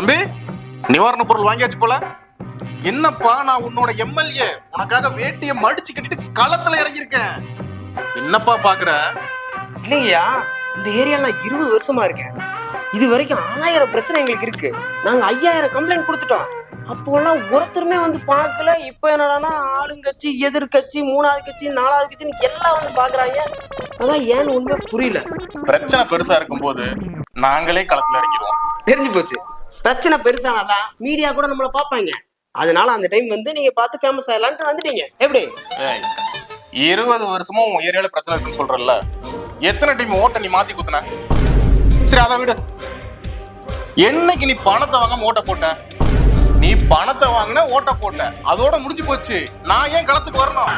தம்பி, நிவாரண பொருள் வாங்கியாச்சு போல. என்னப்பா, நான் உன்னோட எம்எல்ஏ, உனக்காக வேட்டியை மடிச்சு கட்டிட்டு களத்துல இறங்கியிருக்கேன். என்னப்பா பாக்குற? இல்லையா, இந்த ஏரியால நான் 20 வருஷமா இருக்கேன். இது வரைக்கும் 1000 பிரச்சனை எங்களுக்கு இருக்கு. நாங்க 5000 கம்ப்ளைண்ட் கொடுத்துட்டோம். அப்போலாம் ஒருத்தருமே வந்து பார்க்கல. இப்போ என்னடானா ஆளுங்கட்சி, எதிர்கட்சி, 3வது கட்சி, 4வது கட்சின்னு எல்லாம் வந்து பாக்குறாங்க. அதான் ஏன்னு உண்மை புரியல. பிரச்சனை பெருசா இருக்கும் போது நாங்களே களத்துல இறங்கிடுவோம். தெரிஞ்சு போச்சு. பிரச்சனை பெருசானாதான் மீடியா கூட நம்மள பாப்பாங்க. அதனால அந்த டைம் வந்து நீங்க பார்த்து ஃபேமஸ் ஆகலான்ட்டு வந்துட்டீங்க. எப்படி? 20 வருஷமா உன் ஏரியால பிரச்சனை இருக்குன்னு சொல்றல, எத்தனை டைம் ஓட்ட நீ மாத்தி குத்துன? சரி, அதை விடு. என்னைக்கு நீ பணத்தை வாங்காம ஓட்ட போட்ட? நீ பணத்தை வாங்கின, ஓட்ட போட்ட, அதோட முடிஞ்சு போச்சு. நான் ஏன் களத்துக்கு வரணும்?